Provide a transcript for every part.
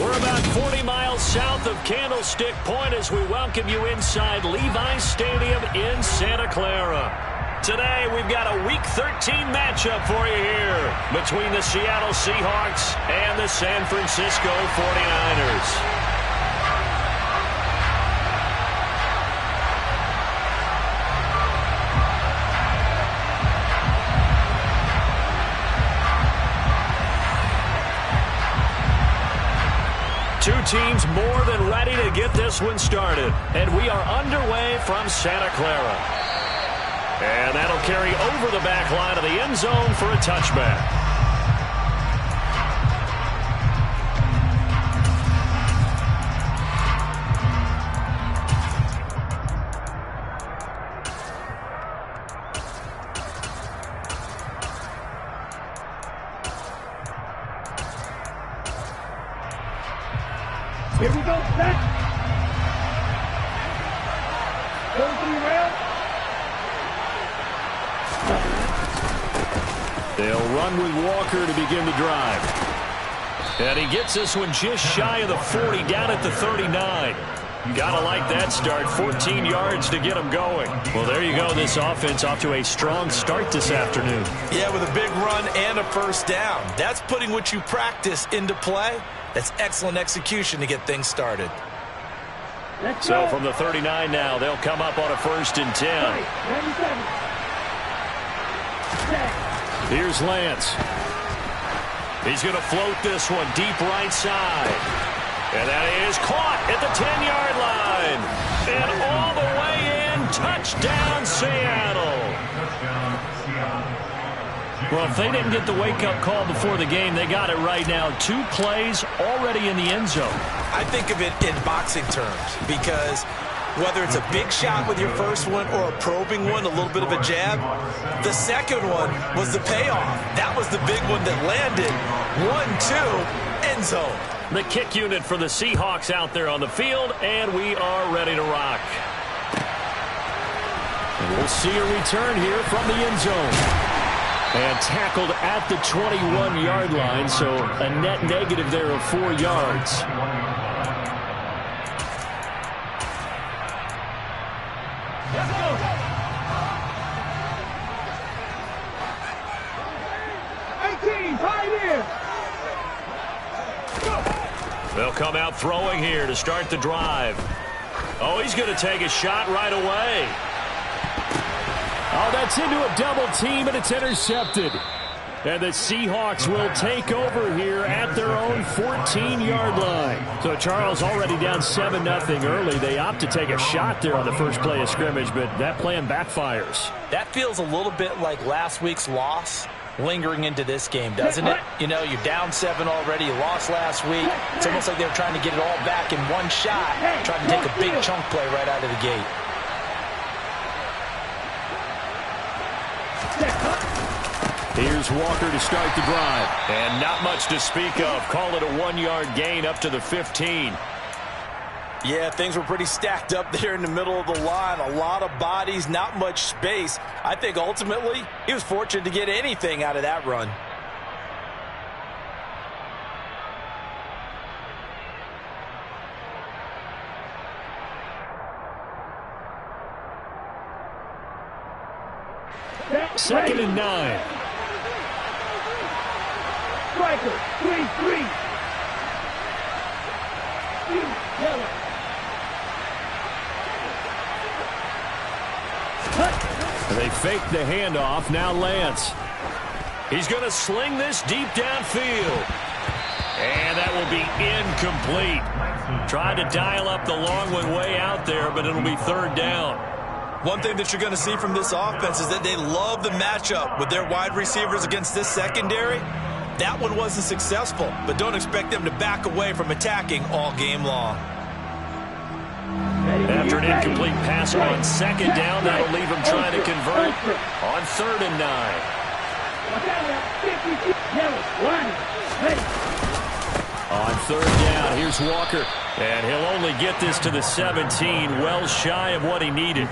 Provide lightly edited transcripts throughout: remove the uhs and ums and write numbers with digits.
We're about 40 miles south of Candlestick Point as we welcome you inside Levi's Stadium in Santa Clara. Today, we've got a Week 13 matchup for you here between the Seattle Seahawks and the San Francisco 49ers. Two teams more than ready to get this one started. And we are underway from Santa Clara. And that'll carry over the back line of the end zone for a touchback. Here we go, set. Go through rail. They'll run with Walker to begin the drive. And he gets this one just shy of the 40, down at the 39. Gotta like that start. 14 yards to get him going. Well, there you go. This offense off to a strong start this afternoon. Yeah, with a big run and a first down. That's putting what you practice into play. That's excellent execution to get things started. So from the 39 now, they'll come up on a 1st and 10. Here's Lance. He's going to float this one deep right side. And that is caught at the 10-yard line. And all the way in, touchdown Seattle. Well, if they didn't get the wake-up call before the game, they got it right now. 2 plays already in the end zone. I think of it in boxing terms because whether it's a big shot with your first one or a probing one, a little bit of a jab, the second one was the payoff. That was the big one that landed. 1-2, end zone. The kick unit for the Seahawks out there on the field, and we are ready to rock. And we'll see a return here from the end zone. And tackled at the 21-yard line, so a net negative there of 4 yards. Let's go. They'll come out throwing here to start the drive. Oh, he's going to take a shot right away. Oh, that's into a double team, and it's intercepted. And the Seahawks will take over here at their own 14-yard line. So Charles already down 7-0 early. They opt to take a shot there on the first play of scrimmage, but that plan backfires. That feels a little bit like last week's loss lingering into this game, doesn't it? You know, you're down 7 already. You lost last week. It's almost like they're trying to get it all back in one shot, trying to take a big chunk play right out of the gate. Here's Walker to start the drive. And not much to speak of. Call it a 1-yard gain up to the 15. Yeah, things were pretty stacked up there in the middle of the line. A lot of bodies, not much space. I think ultimately he was fortunate to get anything out of that run. Second and 9. Striker, 3-3. They fake the handoff. Now Lance. He's going to sling this deep downfield. And that will be incomplete. Tried to dial up the long one way out there, but it'll be third down. One thing that you're going to see from this offense is that they love the matchup with their wide receivers against this secondary. That one wasn't successful, but don't expect them to back away from attacking all game long. After an incomplete pass on second down, that'll leave him trying to convert on 3rd and 9. On 3rd down, here's Walker. And he'll only get this to the 17, well shy of what he needed.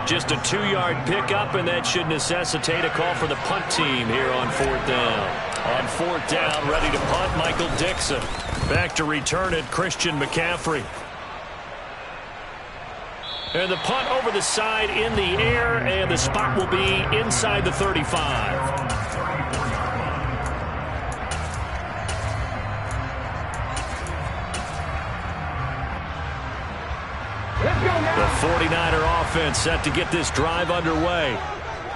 Just a 2-yard pickup, and that should necessitate a call for the punt team here on 4th down. On 4th down, ready to punt, Michael Dixon. Back to return it, Christian McCaffrey. And the punt over the side in the air, and the spot will be inside the 35. The 49er offense set to get this drive underway.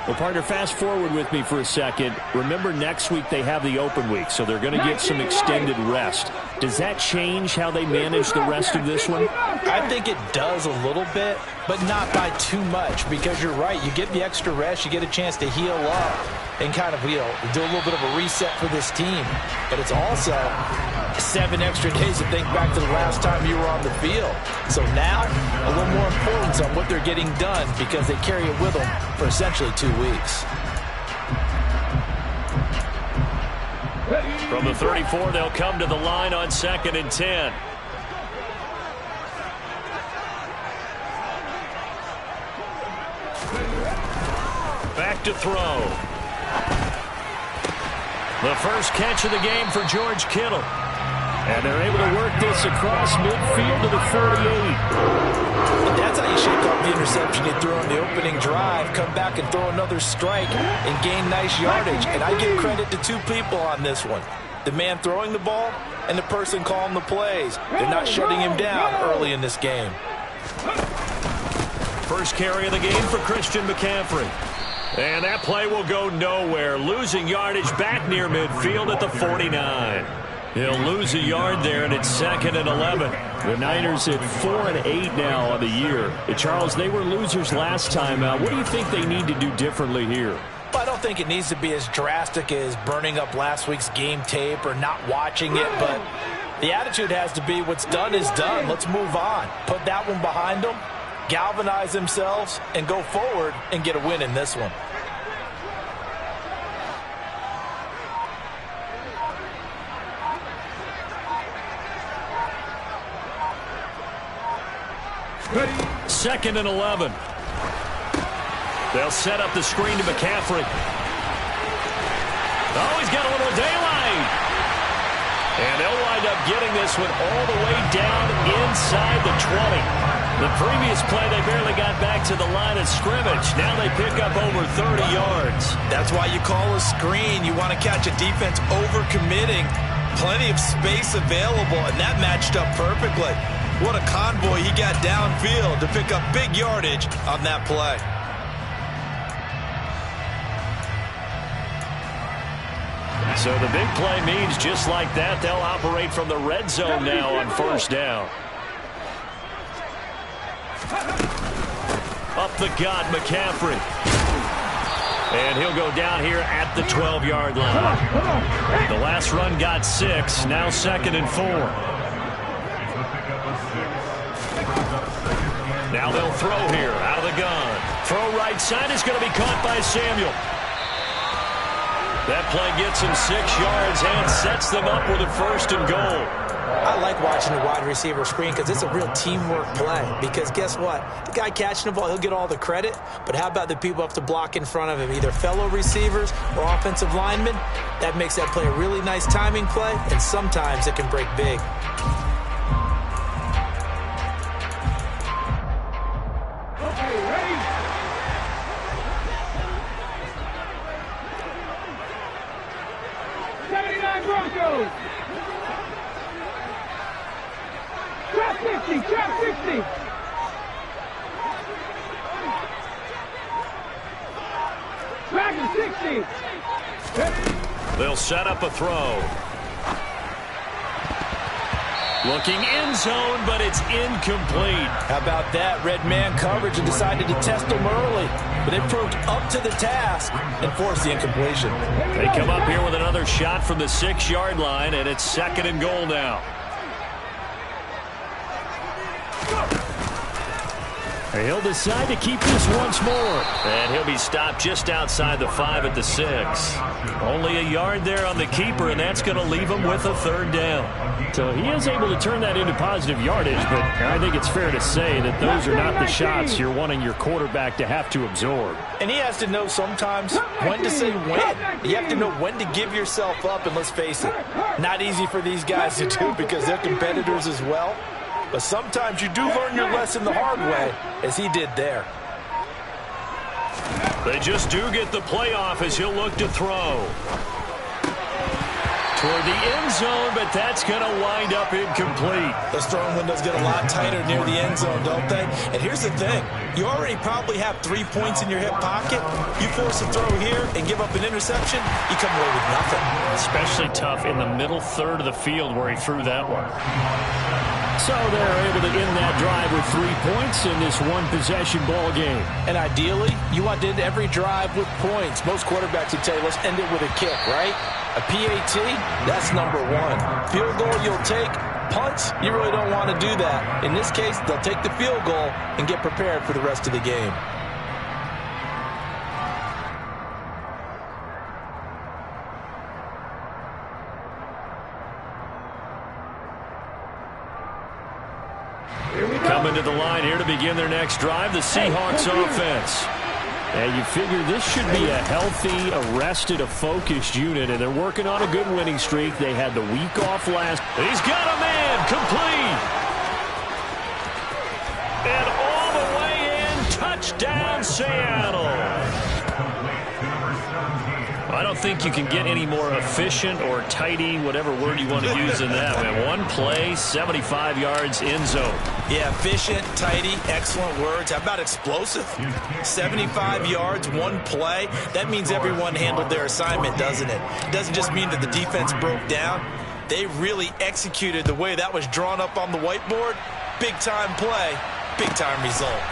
Well, partner, fast forward with me for a second. Remember, next week they have the open week, so they're going to get some extended rest. Does that change how they manage the rest of this one? I think it does a little bit, but not by too much, because you're right. You get the extra rest, you get a chance to heal up and kind of, do a little bit of a reset for this team. But it's also 7 extra days to think back to the last time you were on the field. So now, a little more importance on what they're getting done, because they carry it with them for essentially 2 weeks. From the 34, they'll come to the line on 2nd and 10. Back to throw. The first catch of the game for George Kittle. And they're able to work this across midfield to the 48. And that's how you shake off the interception you threw on the opening drive. Come back and throw another strike and gain nice yardage. And I give credit to 2 people on this one. The man throwing the ball and the person calling the plays. They're not shutting him down early in this game. First carry of the game for Christian McCaffrey. And that play will go nowhere. Losing yardage back near midfield at the 49. He'll lose a yard there, and it's 2nd and 11. The Niners at 4-8 now on the year. Charles, they were losers last time out. What do you think they need to do differently here? I don't think it needs to be as drastic as burning up last week's game tape or not watching it, but the attitude has to be what's done is done. Let's move on. Put that one behind them, galvanize themselves, and go forward and get a win in this one. Ready. 2nd and 11. They'll set up the screen to McCaffrey. Oh, he's got a little daylight. And they'll wind up getting this one all the way down inside the 20. The previous play, they barely got back to the line of scrimmage. Now they pick up over 30 yards. That's why you call a screen. You want to catch a defense overcommitting. Plenty of space available, and that matched up perfectly. What a convoy he got downfield to pick up big yardage on that play. So the big play means just like that, they'll operate from the red zone now on 1st down. Up the gut, McCaffrey. And he'll go down here at the 12-yard line. The last run got 6, now 2nd and 4. Now they'll throw here out of the gun. Throw right side is going to be caught by Samuel. That play gets him 6 yards and sets them up with a 1st and goal. I like watching the wide receiver screen because it's a real teamwork play. Because guess what? The guy catching the ball, he'll get all the credit. But how about the people who have to block in front of him, either fellow receivers or offensive linemen? That makes that play a really nice timing play, and sometimes it can break big. Trap 60. Track 60. They'll set up a throw. Looking end zone, but it's incomplete. How about that? Red man coverage and decided to test them early. But they proved up to the task and forced the incompletion. They come up here with another shot from the 6-yard line, and it's 2nd and goal now. He'll decide to keep this once more. And he'll be stopped just outside the 5 at the 6. Only a yard there on the keeper, and that's going to leave him with a 3rd down. So he is able to turn that into positive yardage, but I think it's fair to say that those are not the shots you're wanting your quarterback to have to absorb. And he has to know sometimes when to say when. You have to know when to give yourself up, and let's face it, not easy for these guys to do because they're competitors as well. But sometimes you do learn your lesson the hard way, as he did there. They just do get the playoff as he'll look to throw. Toward the end zone, but that's going to wind up incomplete. Those throwing windows get a lot tighter near the end zone, don't they? And here's the thing. You already probably have 3 points in your hip pocket. You force a throw here and give up an interception, you come away with nothing. Especially tough in the middle third of the field where he threw that one. So they're able to end that drive with 3 points in this one-possession ball game. And ideally, you want to end every drive with points. Most quarterbacks would tell you, let's end it with a kick, right? A PAT, that's number 1. Field goal, you'll take. Punts, you really don't want to do that. In this case, they'll take the field goal and get prepared for the rest of the game. Coming to the line here to begin their next drive, the Seahawks offense. And you figure this should be a healthy, arrested, a focused unit, and they're working on a good winning streak. They had the week off last. He's got a man, complete. And all the way in, touchdown, Seattle. I don't think you can get any more efficient or tidy, whatever word you want to use in that, man. One play, 75 yards, end zone. Yeah, efficient, tidy, excellent words. How about explosive? 75 yards, one play. That means everyone handled their assignment, doesn't it? It doesn't just mean that the defense broke down. They really executed the way that was drawn up on the whiteboard. Big-time play, big-time result.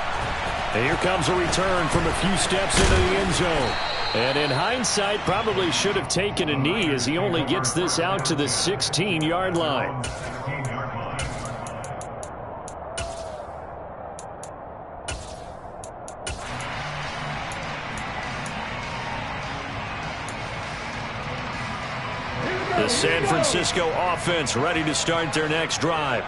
And here comes a return from a few steps into the end zone. And in hindsight, probably should have taken a knee as he only gets this out to the 16-yard line. The San Francisco offense ready to start their next drive.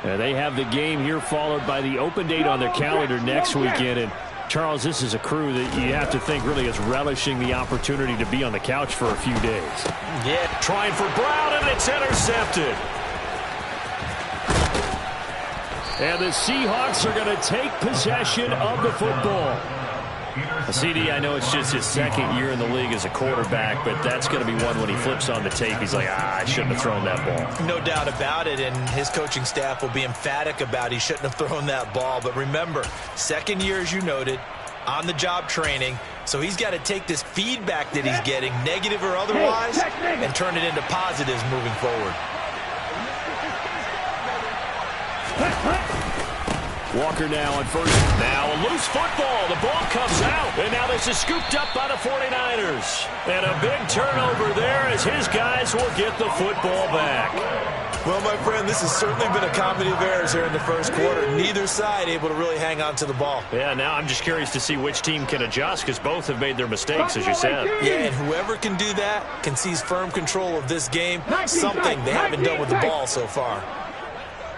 And they have the game here followed by the open date on their calendar next weekend. And Charles, this is a crew that you have to think really is relishing the opportunity to be on the couch for a few days. Yeah, trying for Brown, and it's intercepted. And the Seahawks are going to take possession of the football. CD, I know it's just his second year in the league as a quarterback, but that's going to be one when he flips on the tape. He's like, I shouldn't have thrown that ball. No doubt about it, and his coaching staff will be emphatic about he shouldn't have thrown that ball. But remember, second year, as you noted, on-the-job training, so he's got to take this feedback that he's getting, negative or otherwise, and turn it into positives moving forward. Walker now on first. Now a loose football. The ball comes out. And now this is scooped up by the 49ers. And a big turnover there as his guys will get the football back. Well, my friend, this has certainly been a comedy of errors here in the first quarter. Neither side able to really hang on to the ball. Yeah, now I'm just curious to see which team can adjust because both have made their mistakes, as you said. Yeah, and whoever can do that can seize firm control of this game, something they haven't done with the ball so far.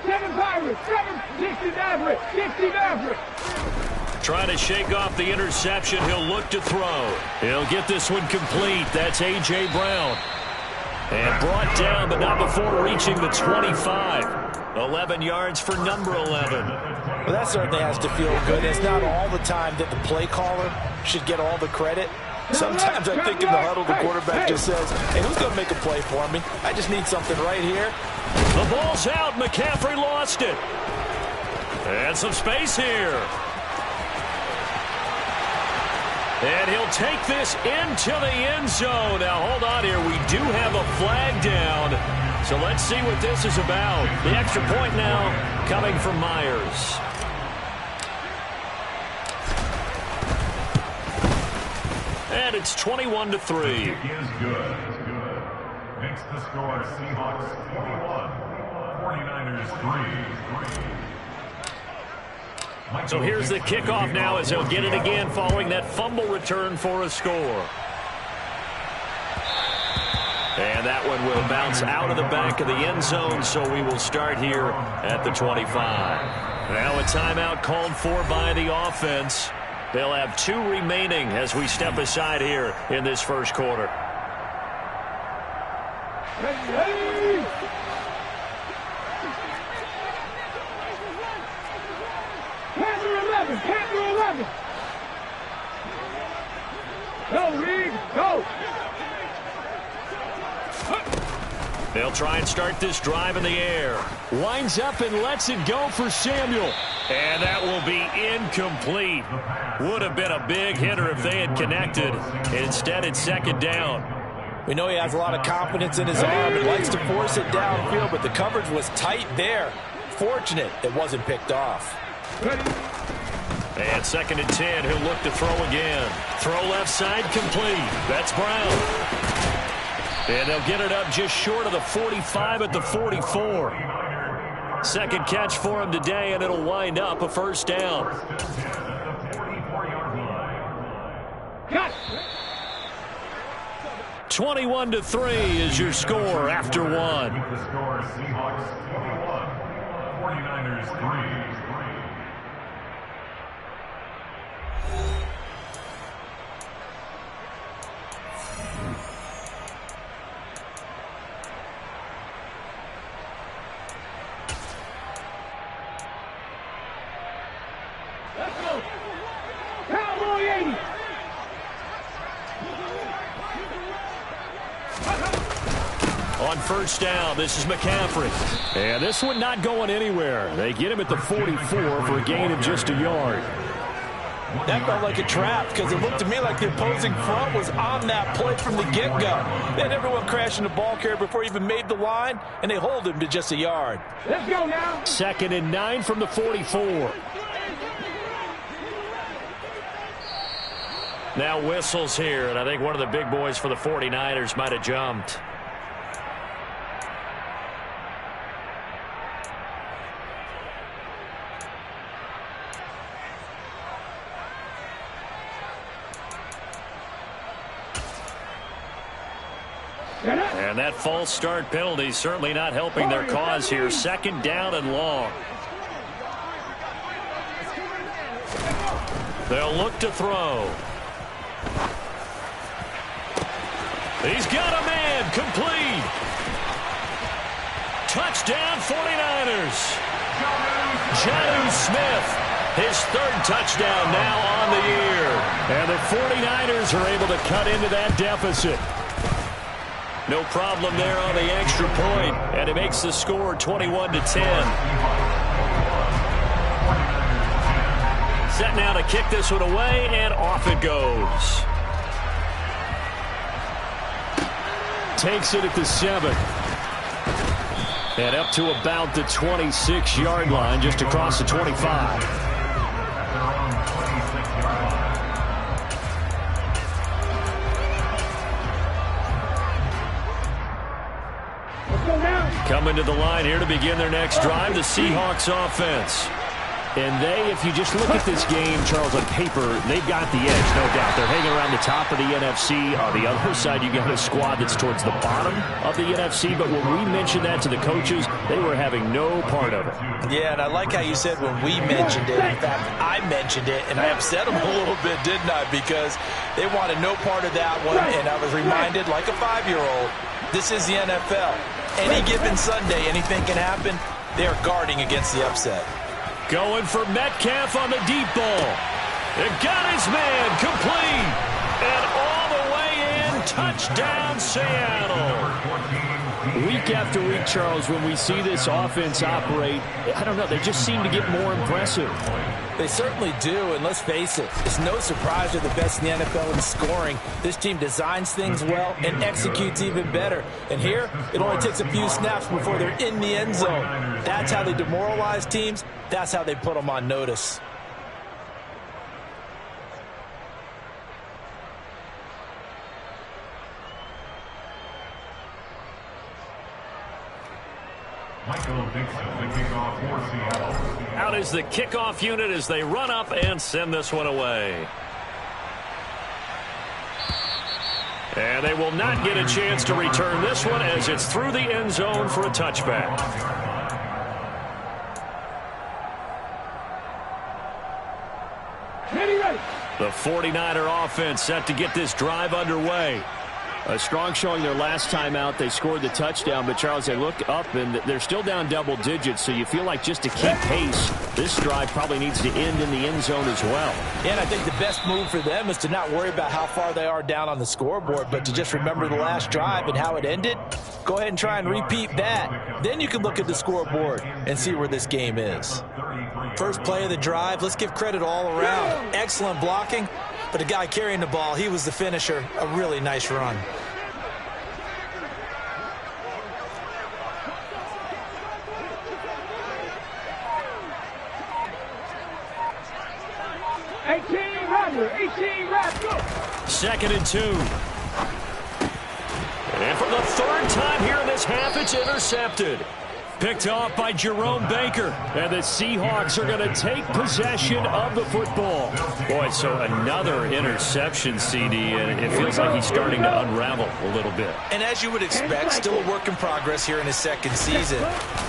7 Pirates, 60 Maverick, 60 Maverick. Trying to shake off the interception. He'll look to throw. He'll get this one complete. That's A.J. Brown. And brought down, but not before reaching the 25. 11 yards for number 11. Well, that certainly has to feel good. It's not all the time that the play caller should get all the credit. Sometimes I think in the huddle, the quarterback just says, hey, who's going to make a play for me? I just need something right here. The ball's out. McCaffrey lost it. And some space here. And he'll take this into the end zone. Now, hold on here. We do have a flag down. So let's see what this is about. The extra point now coming from Myers. And it's 21-3. Is good. Makes the score Seahawks 41, 49ers 3. So here's the kickoff now as he'll get it again following that fumble return for a score. And that one will bounce out of the back of the end zone, so we will start here at the 25. Now a timeout called for by the offense. They'll have 2 remaining as we step aside here in this first quarter. Hey! Panther 11, Panther 11. Go, Reed, go. They'll try and start this drive in the air. Winds up and lets it go for Samuel. And that will be incomplete. Would have been a big hitter if they had connected. Instead, it's second down. We know he has a lot of confidence in his arm and likes to force it downfield, but the coverage was tight there. Fortunate it wasn't picked off. And second and 10, he'll look to throw again. Throw left side complete. That's Brown. And they'll get it up just short of the 45 at the 44. Second catch for him today, and it'll wind up a first down. 21-3 is your score after one. The score, Seahawks 21, 49ers 3. Let's go. Cowboy 80. On first down, this is McCaffrey. And this one not going anywhere. They get him at the 44 for a gain of just a yard. That felt like a trap because it looked to me like the opposing front was on that play from the get-go. They had everyone crashing the ball carrier before he even made the line, and they hold him to just a yard. Let's go now. Second and 9 from the 44. Now whistles here, and I think one of the big boys for the 49ers might have jumped. And that false start penalty certainly not helping their cause here. Second down and long. They'll look to throw. He's got a man. Complete. Touchdown 49ers. Jonnu Smith. His third touchdown now on the year. And the 49ers are able to cut into that deficit. No problem there on the extra point, and it makes the score 21-10. Set now to kick this one away, and off it goes. Takes it at the 7. And up to about the 26-yard line, just across the 25. Coming to the line here to begin their next drive, the Seahawks offense. And they, if you just look at this game, Charles, on paper, they've got the edge, no doubt. They're hanging around the top of the NFC. On the other side, you got a squad that's towards the bottom of the NFC. But when we mentioned that to the coaches, they were having no part of it. Yeah, and I like how you said when we mentioned it. In fact, I mentioned it, and I upset them a little bit, didn't I? Because they wanted no part of that one, and I was reminded, like a 5-year-old, this is the NFL. Any given Sunday, anything can happen. They're guarding against the upset. Going for Metcalf on the deep ball. It got his man complete. And all the way in, touchdown Seattle. Week after week, Charles, when we see this offense operate, I don't know, they just seem to get more impressive. They certainly do, and let's face it, it's no surprise they're the best in the NFL in scoring. This team designs things well and executes even better. And here, it only takes a few snaps before they're in the end zone. That's how they demoralize teams. That's how they put them on notice. Out is the kickoff unit as they run up and send this one away. And they will not get a chance to return this one as it's through the end zone for a touchback. The 49er offense set to get this drive underway. A strong showing their last time out. They scored the touchdown, but Charles, they look up and they're still down double digits, so you feel like just to keep pace, this drive probably needs to end in the end zone as well. And I think the best move for them is to not worry about how far they are down on the scoreboard, but to just remember the last drive and how it ended. Go ahead and try and repeat that. Then you can look at the scoreboard and see where this game is. First play of the drive, let's give credit all around. Excellent blocking, but the guy carrying the ball, he was the finisher. A really nice run. Second and 2. And for the third time here in this half, it's intercepted. Picked off by Jerome Baker. And the Seahawks are going to take possession of the football. Boy, so another interception, CD, and it feels like he's starting to unravel a little bit. And as you would expect, still a work in progress here in his second season.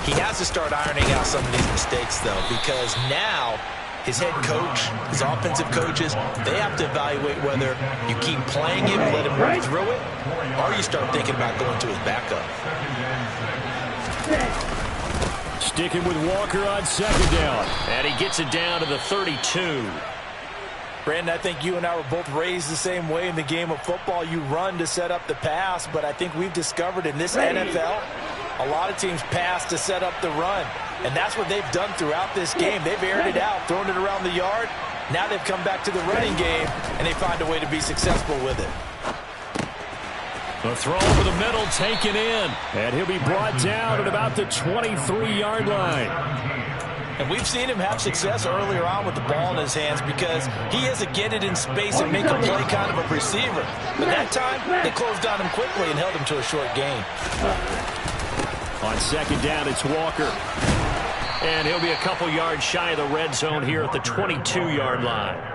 He has to start ironing out some of these mistakes, though, because now his head coach, his offensive coaches, they have to evaluate whether you keep playing him, let him work through it, or you start thinking about going to his backup. Sticking with Walker on second down. And he gets it down to the 32. Brandon, I think you and I were both raised the same way in the game of football. You run to set up the pass, but I think we've discovered in this NFL, a lot of teams pass to set up the run. And that's what they've done throughout this game. They've aired it out, thrown it around the yard. Now they've come back to the running game, and they find a way to be successful with it. The throw over the middle taken in. And he'll be brought down at about the 23-yard line. And we've seen him have success earlier on with the ball in his hands because he has to get it in space and make a play kind of a receiver. But that time, they closed on him quickly and held him to a short gain. On second down, it's Walker. And he'll be a couple yards shy of the red zone here at the 22-yard line.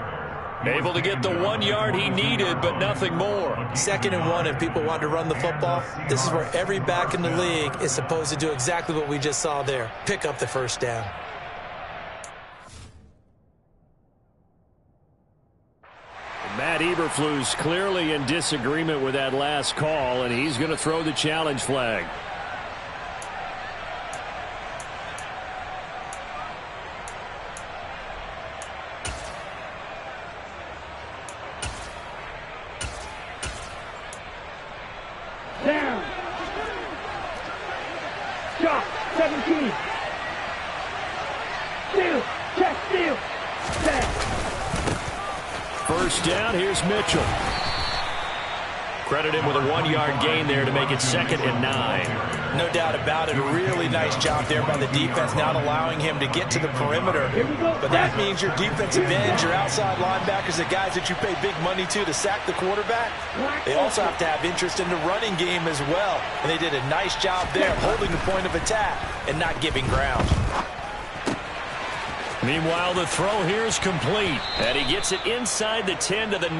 Able to get the 1 yard he needed, but nothing more. 2nd and 1, and people want to run the football. This is where every back in the league is supposed to do exactly what we just saw there. Pick up the first down. Matt Eberflus clearly in disagreement with that last call, and he's going to throw the challenge flag. Down. Shot. 17. Steal. Check. Steal. Back. First down, here's Mitchell. Credit him with a 1 yard gain there to make it 2nd and 9. No doubt about it. A really nice job there by the defense, not allowing him to get to the perimeter. But that means your defensive ends, your outside linebackers, the guys that you pay big money to sack the quarterback, they also have to have interest in the running game as well. And they did a nice job there holding the point of attack and not giving ground. Meanwhile, the throw here is complete, and he gets it inside the 10 to the 9.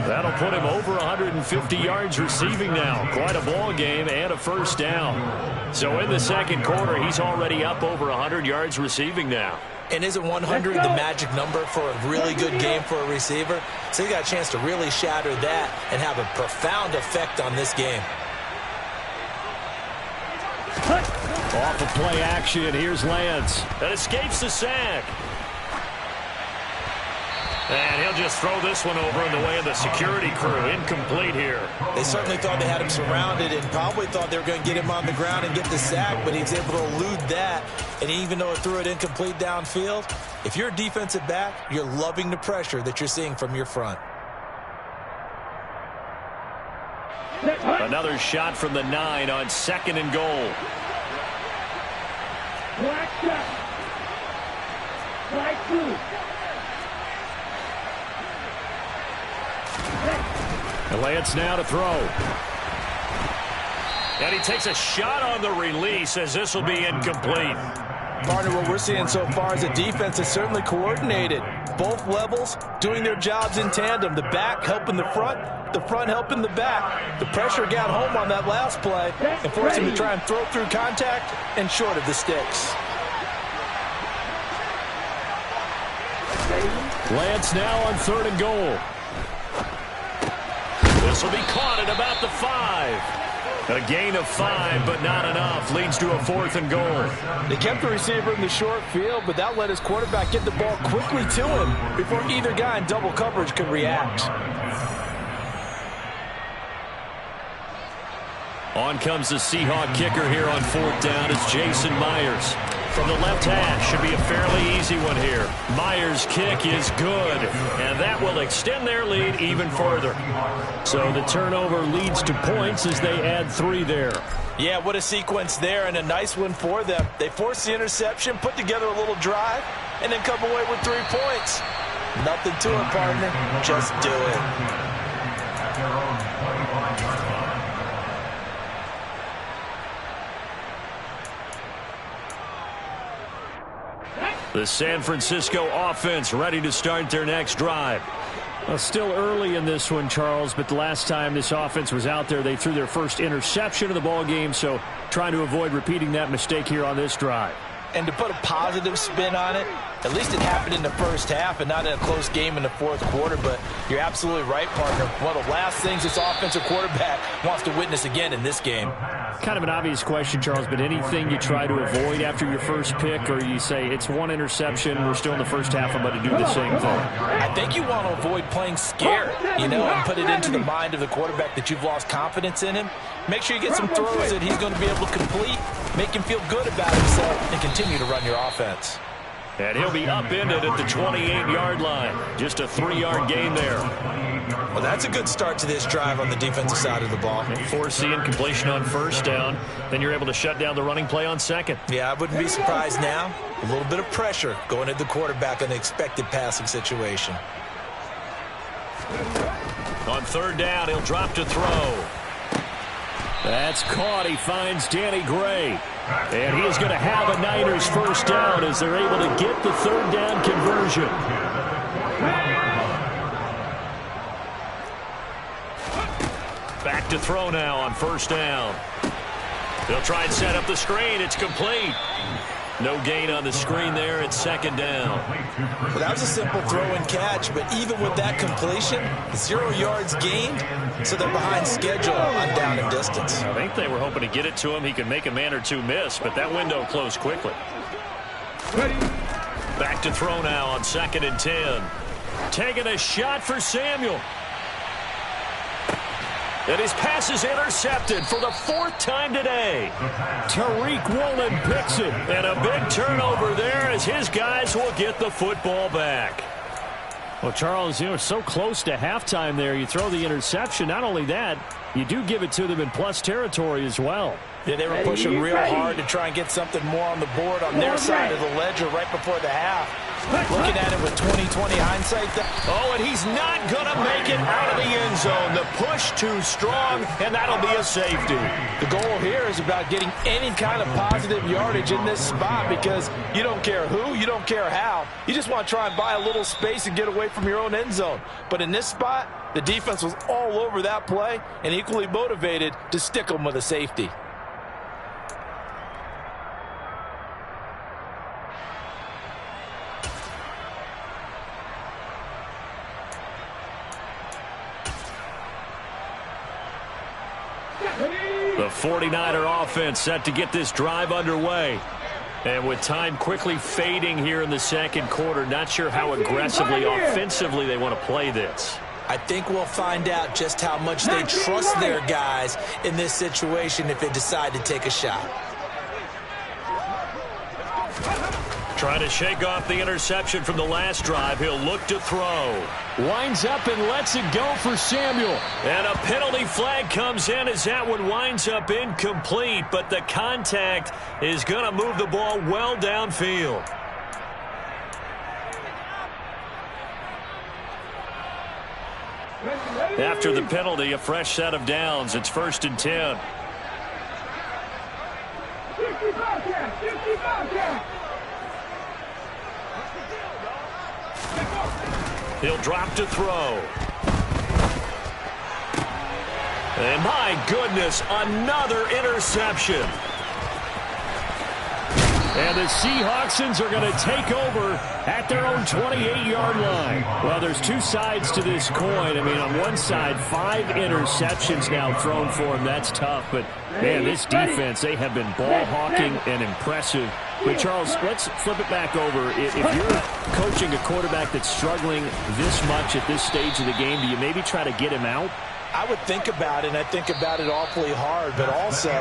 That'll put him over 150 yards receiving now. Quite a ball game and a first down. So in the second quarter, he's already up over 100 yards receiving now. And isn't 100 the magic number for a really good game for a receiver? So he got a chance to really shatter that and have a profound effect on this game. Off of play action, here's Lance. That escapes the sack. And he'll just throw this one over in the way of the security crew. Incomplete here. They certainly thought they had him surrounded and probably thought they were going to get him on the ground and get the sack, but he's able to elude that. And even though it threw it incomplete downfield, if you're a defensive back, you're loving the pressure that you're seeing from your front. Another shot from the 9 on 2nd and goal. Black shot. Black blue. And Lance now to throw. And he takes a shot on the release as this will be incomplete. Partner, what we're seeing so far is a defense that's certainly coordinated. Both levels doing their jobs in tandem. The back helping the front helping the back. The pressure got home on that last play and forced him to try and throw through contact and short of the sticks. Lance now on 3rd and goal. This will be caught at about the 5. A gain of 5, but not enough. Leads to a 4th and goal. They kept the receiver in the short field, but that let his quarterback get the ball quickly to him before either guy in double coverage could react. On comes the Seahawk kicker here on 4th down. It's Jason Myers. From the left hash, should be a fairly easy one here. Myers' kick is good, and that will extend their lead even further. So the turnover leads to points as they add 3 there. Yeah, what a sequence there, and a nice one for them. They forced the interception, put together a little drive, and then come away with 3 points. Nothing to it, partner. Just do it. The San Francisco offense ready to start their next drive. Well, still early in this one, Charles, but the last time this offense was out there, they threw their first interception of the ball game, so trying to avoid repeating that mistake here on this drive. And to put a positive spin on it, at least it happened in the first half and not in a close game in the 4th quarter, but you're absolutely right, partner. One of the last things this offensive quarterback wants to witness again in this game. Kind of an obvious question, Charles, but anything you try to avoid after your first pick, or you say it's 1 interception, we're still in the first half, I'm about to do the same thing? I think you want to avoid playing scared, and put it into the mind of the quarterback that you've lost confidence in him. Make sure you get some throws that he's going to be able to complete, make him feel good about himself, and continue to run your offense. And he'll be upended at the 28-yard line. Just a 3-yard gain there. Well, that's a good start to this drive on the defensive side of the ball. Force the incompletion on 1st down. Then you're able to shut down the running play on 2nd. Yeah, I wouldn't be surprised now. A little bit of pressure going at the quarterback on the expected passing situation. On 3rd down, he'll drop to throw. That's caught. He finds Danny Gray. And he is going to have a Niners 1st down as they're able to get the 3rd down conversion. Back to throw now on 1st down. They'll try and set up the screen. It's complete. No gain on the screen there at 2nd down. Well, that was a simple throw and catch, but even with that completion, 0 yards gained, so they're behind schedule on down and distance. I think they were hoping to get it to him. He could make a man or 2 miss, but that window closed quickly. Back to throw now on 2nd and 10. Taking a shot for Samuel. And his pass is intercepted for the 4th time today. Tariq Woolen picks it. And a big turnover there as his guys will get the football back. Well, Charles, so close to halftime there. You throw the interception. Not only that, you do give it to them in plus territory as well. Yeah, they were pushing real hard to try and get something more on the board on their side of the ledger right before the half. Looking at it with 20/20 hindsight. Oh, and he's not going to make it out of the end zone. The push too strong, and that'll be a safety. The goal here is about getting any kind of positive yardage in this spot because you don't care who, you don't care how. You just want to try and buy a little space and get away from your own end zone. But in this spot, the defense was all over that play and equally motivated to stick them with a safety. The 49er offense set to get this drive underway. And with time quickly fading here in the 2nd quarter, not sure how aggressively, offensively they want to play this. I think we'll find out just how much they trust their guys in this situation if they decide to take a shot. Trying to shake off the interception from the last drive. He'll look to throw. Winds up and lets it go for Samuel. And a penalty flag comes in as that one winds up incomplete. But the contact is going to move the ball well downfield. After the penalty, a fresh set of downs. It's 1st and 10. He'll drop to throw. And my goodness, another interception. And the Seahawksons are going to take over at their own 28-yard line. Well, there's two sides to this coin. I mean, on one side, 5 interceptions now thrown for him. That's tough. But, man, this defense, they have been ball hawking and impressive. But, Charles, let's flip it back over. If you're coaching a quarterback that's struggling this much at this stage of the game, do you maybe try to get him out? I would think about it, and I think about it awfully hard, but also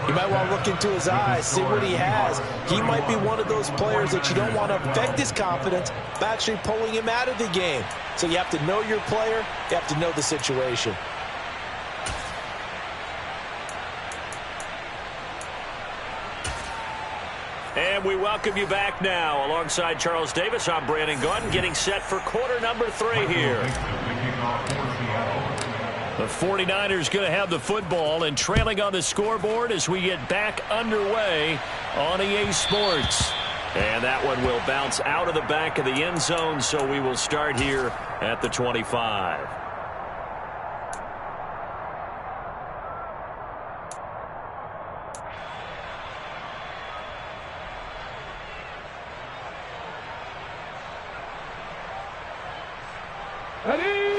you might want to look into his eyes, see what he has. He might be one of those players that you don't want to affect his confidence by actually pulling him out of the game. So you have to know your player, you have to know the situation. And we welcome you back now. Alongside Charles Davis, I'm Brandon Gaudin, getting set for quarter number 3 here. The 49ers going to have the football and trailing on the scoreboard as we get back underway on EA Sports. And that one will bounce out of the back of the end zone, so we will start here at the 25.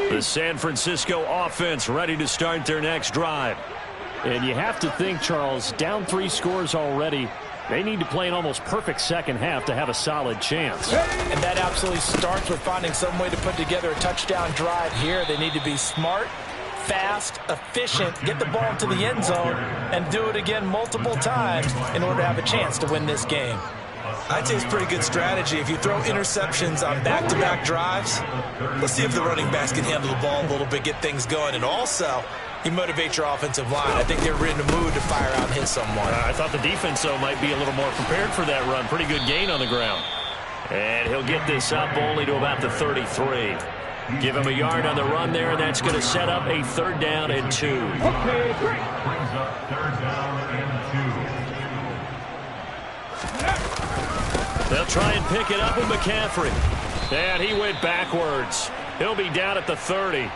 The San Francisco offense ready to start their next drive. And you have to think, Charles, down 3 scores already. They need to play an almost perfect second half to have a solid chance. And that absolutely starts with finding some way to put together a touchdown drive here. They need to be smart, fast, efficient, get the ball into the end zone, and do it again multiple times in order to have a chance to win this game. I'd say it's a pretty good strategy. If you throw interceptions on back-to-back drives, let's see if the running backs can handle the ball a little bit, get things going. And also, you motivate your offensive line. I think they're in the mood to fire out and hit someone. I thought the defense, though, might be a little more prepared for that run. Pretty good gain on the ground. And he'll get this up only to about the 33. Give him a yard on the run there, and that's going to set up a 3rd down and 2. Okay, great. Brings up 3rd down and 2. They'll try and pick it up with McCaffrey. And he went backwards. He'll be down at the 30.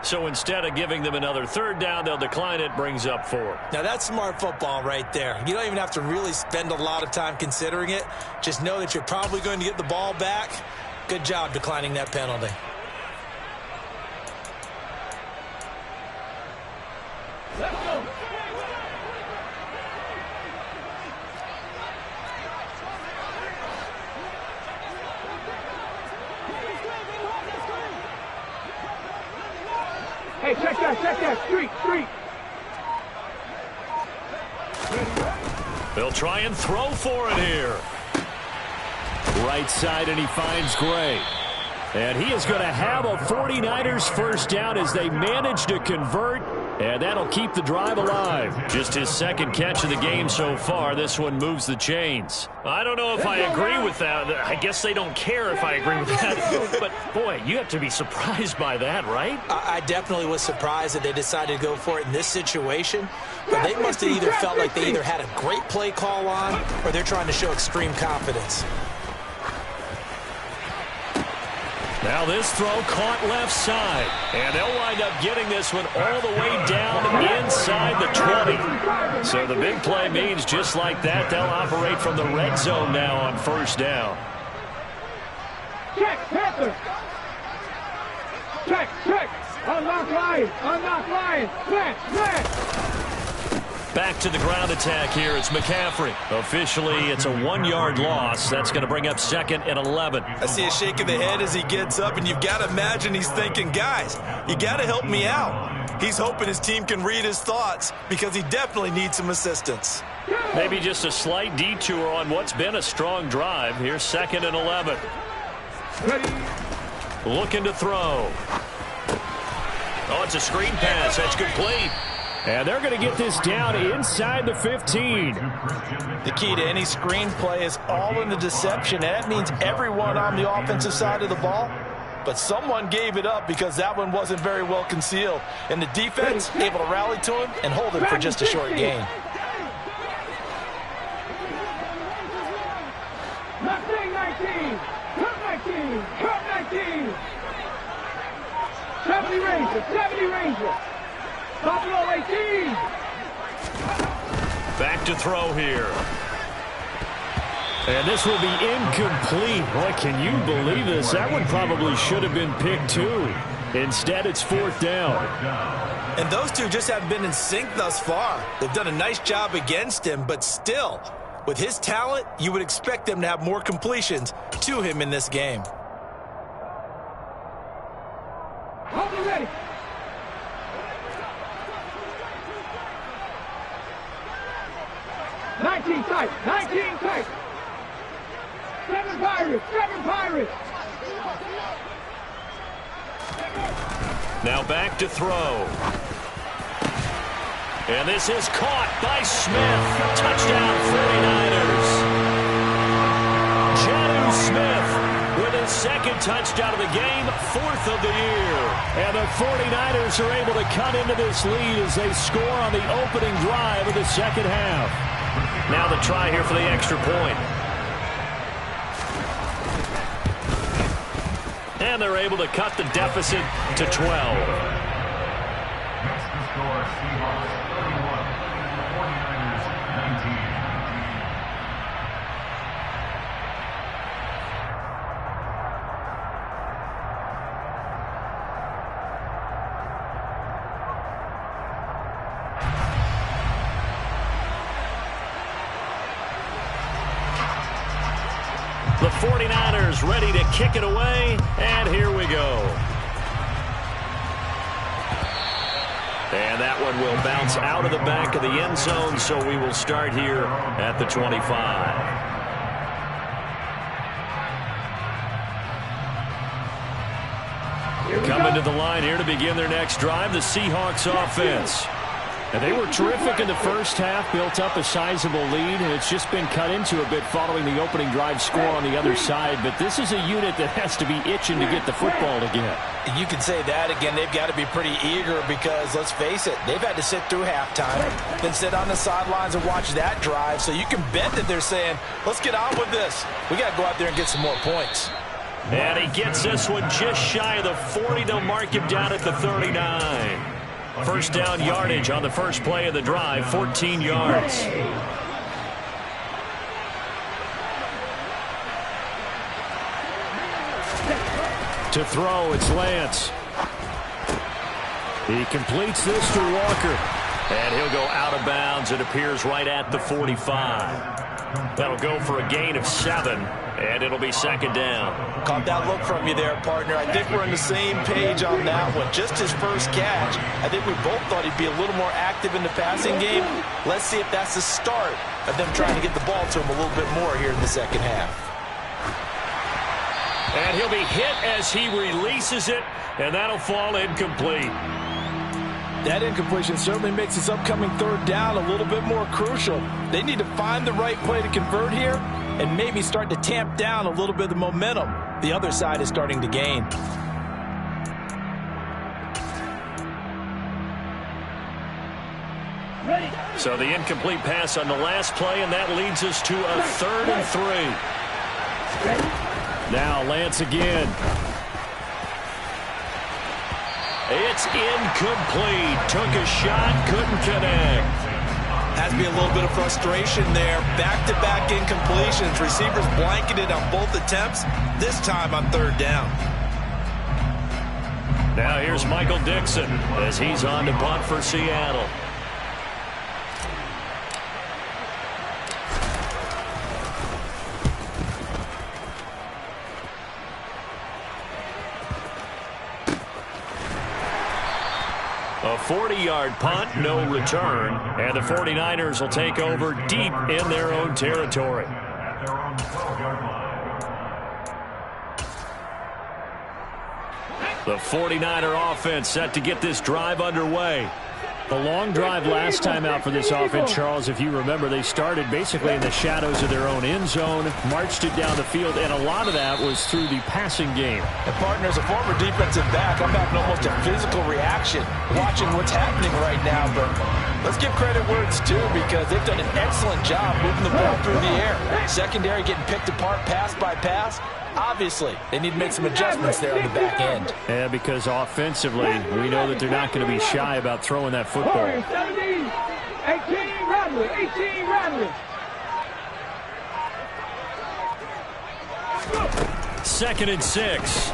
So instead of giving them another 3rd down, they'll decline it, brings up 4. Now that's smart football right there. You don't even have to really spend a lot of time considering it. Just know that you're probably going to get the ball back. Good job declining that penalty. Let's go. Hey, check that, street. They'll try and throw for it here. Right side, and he finds Gray. And he is going to have a 49ers 1st down as they manage to convert, and that'll keep the drive alive. Just his 2nd catch of the game so far. This one moves the chains. I don't know if I agree with that. I guess they don't care if I agree with that. But, boy, you have to be surprised by that, right? I definitely was surprised that they decided to go for it in this situation. But they must have either felt like they either had a great play call on or they're trying to show extreme confidence. Now this throw caught left side. And they'll wind up getting this one all the way down inside the 20. So the big play means just like that, they'll operate from the red zone now on 1st down. Check, Panther. Check. Unlock line. Flat. Back to the ground attack here. It's McCaffrey. Officially, it's a 1-yard loss. That's going to bring up 2nd and 11. I see a shake of the head as he gets up, and you've got to imagine he's thinking, guys, you got to help me out. He's hoping his team can read his thoughts because he definitely needs some assistance. Maybe just a slight detour on what's been a strong drive. Here's 2nd and 11. Looking to throw. Oh, it's a screen pass. That's complete. And they're going to get this down inside the 15. The key to any screen play is all in the deception. And that means everyone on the offensive side of the ball. But someone gave it up because that one wasn't very well concealed. And the defense able to rally to him and hold him for just a short gain. Come 19. 70 Ranger, 70 Ranger. Buffalo 18. Back to throw here. And this will be incomplete. Boy, can you believe this? That one probably should have been picked too. Instead, it's 4th down. And those two just haven't been in sync thus far. They've done a nice job against him, but still, with his talent, you would expect them to have more completions to him in this game. Hold it ready. Nineteen tight. 19 tight. 7 Pirates. 7 Pirates. Now back to throw. And this is caught by Smith. Touchdown 49ers. Jonnu Smith with his 2nd touchdown of the game, 4th of the year. And the 49ers are able to cut into this lead as they score on the opening drive of the 2nd half. Now the try here for the extra point. And they're able to cut the deficit to 12. Next to score, Seahawks 31, 49ers 19. The 49ers ready to kick it away, and here we go. And that one will bounce out of the back of the end zone, so we will start here at the 25. Coming to the line here to begin their next drive, the Seahawks offense. And they were terrific in the first half, built up a sizable lead, and it's just been cut into a bit following the opening drive score on the other side. But this is a unit that has to be itching to get the football again. You can say that again. They've got to be pretty eager because, let's face it, they've had to sit through halftime, then sit on the sidelines and watch that drive. So you can bet that they're saying, let's get on with this. We got to go out there and get some more points. And he gets this one just shy of the 40. They'll mark him down at the 39. First down yardage on the first play of the drive, 14 yards. To throw, it's Lance. He completes this to Walker. And he'll go out of bounds. It appears right at the 45. That'll go for a gain of 7. And it'll be 2nd down. Caught that look from you there, partner. I think we're on the same page on that one. Just his first catch. I think we both thought he'd be a little more active in the passing game. Let's see if that's the start of them trying to get the ball to him a little bit more here in the 2nd half. And he'll be hit as he releases it, and that'll fall incomplete. That incompletion certainly makes this upcoming 3rd down a little bit more crucial. They need to find the right play to convert here and maybe start to tamp down a little bit of the momentum the other side is starting to gain. So the incomplete pass on the last play, and that leads us to a 3rd and 3. Now Lance again. It's incomplete. Took a shot, couldn't connect. Has to be a little bit of frustration there. Back-to-back incompletions. Receivers blanketed on both attempts, this time on 3rd down. Now here's Michael Dixon as he's on to punt for Seattle. A 40-yard punt, no return, and the 49ers will take over deep in their own territory. At their own 12-yard line. The 49er offense set to get this drive underway. The long drive last time out for this offense, Charles, if you remember, they started basically in the shadows of their own end zone, marched it down the field, and a lot of that was through the passing game. And partner, as a former defensive back, I'm having almost a physical reaction watching what's happening right now. But let's give credit where it's due because they've done an excellent job moving the ball through the air. Secondary getting picked apart pass by pass. Obviously, they need to make some adjustments there on the back end. Yeah, because offensively, we know that they're not going to be shy about throwing that football. 17, 18, Radley, 18, Radley. 2nd and 6.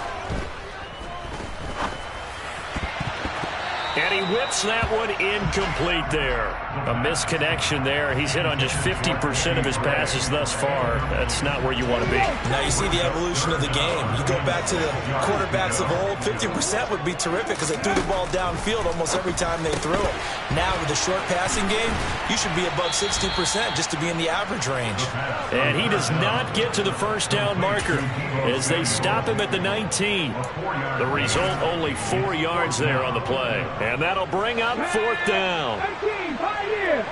And he whips that one incomplete there. A misconnection there. He's hit on just 50% of his passes thus far. That's not where you want to be. Now you see the evolution of the game. You go back to the quarterbacks of old, 50% would be terrific because they threw the ball downfield almost every time they threw it. Now with the short passing game, you should be above 60% just to be in the average range. And he does not get to the first down marker as they stop him at the 19. The result, only 4 yards there on the play. And that'll bring up 4th down. 19, Pioneer.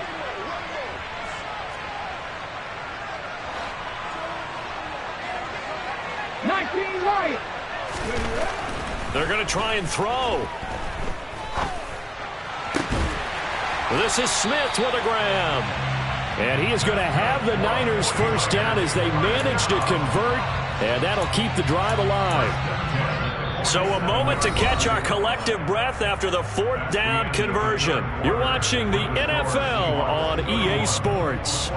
Right. They're going to try and throw. This is Smith with a grab. And he is going to have the Niners first down as they manage to convert. And that'll keep the drive alive. So a moment to catch our collective breath after the 4th down conversion. You're watching the NFL on EA Sports.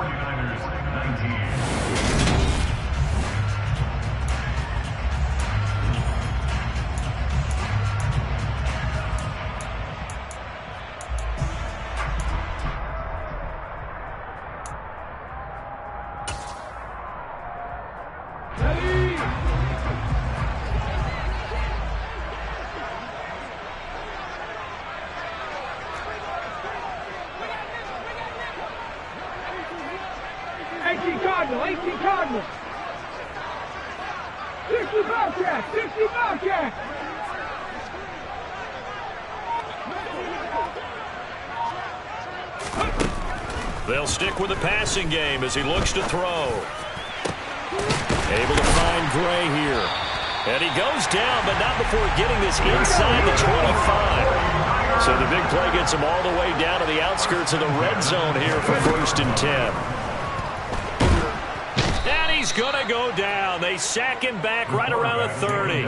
They'll stick with the passing game as he looks to throw. Able to find Gray here. And he goes down, but not before getting this inside the 25. So the big play gets him all the way down to the outskirts of the red zone here for 1st and 10. He's going to go down. They sack him back right around the 30.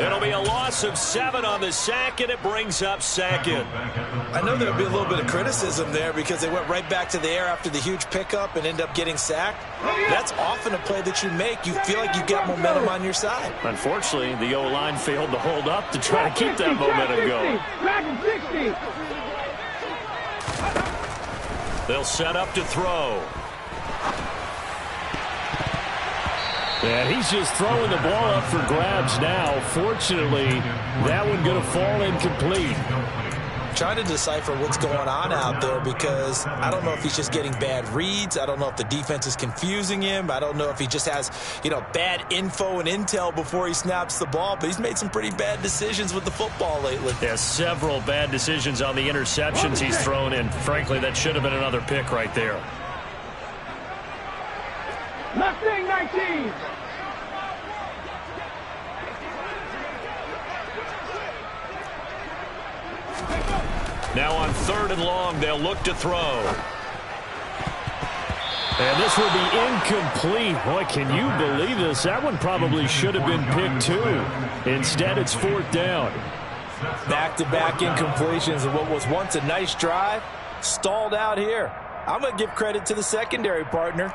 It'll be a loss of 7 on the sack, and it brings up 2nd. I know there'll be a little bit of criticism there because they went right back to the air after the huge pickup and end up getting sacked. That's often a play that you make. You feel like you've got momentum on your side. Unfortunately, the O-line failed to hold up to try to keep that momentum going. They'll set up to throw. And he's just throwing the ball up for grabs now. Fortunately, that one going to fall incomplete. Trying to decipher what's going on out there because I don't know if he's just getting bad reads. I don't know if the defense is confusing him. I don't know if he just has, bad info and intel before he snaps the ball. But he's made some pretty bad decisions with the football lately. Yeah, several bad decisions on the interceptions he's thrown in. Frankly, that should have been another pick right there. Mustang 19. Now on 3rd and long, they'll look to throw. And this will be incomplete. Boy, can you believe this? That one probably should have been picked too. Instead, it's 4th down. Back-to-back incompletions of what was once a nice drive, stalled out here. I'm going to give credit to the secondary partner.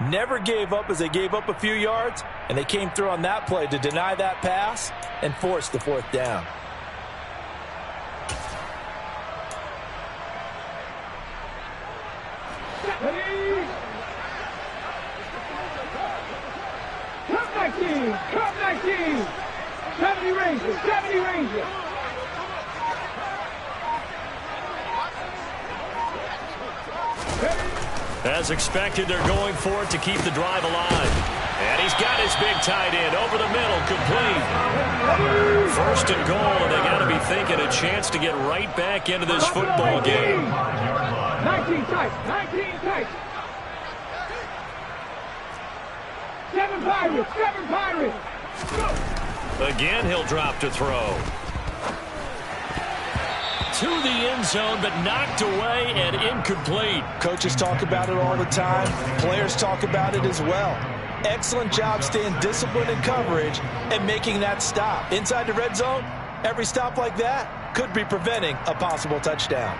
Never gave up as they gave up a few yards, and they came through on that play to deny that pass and force the 4th down. Cup 19. 70 Rangers. 70 Rangers. As expected, they're going for it to keep the drive alive. And he's got his big tight end over the middle, complete. 1st and goal, and they got to be thinking a chance to get right back into this football game. 19 tight. 19 tight. 7 Pirates. 7 Pirates. Again, he'll drop to throw. To the end zone, but knocked away and incomplete. Coaches talk about it all the time. Players talk about it as well. Excellent job staying disciplined in coverage and making that stop. Inside the red zone, every stop like that could be preventing a possible touchdown.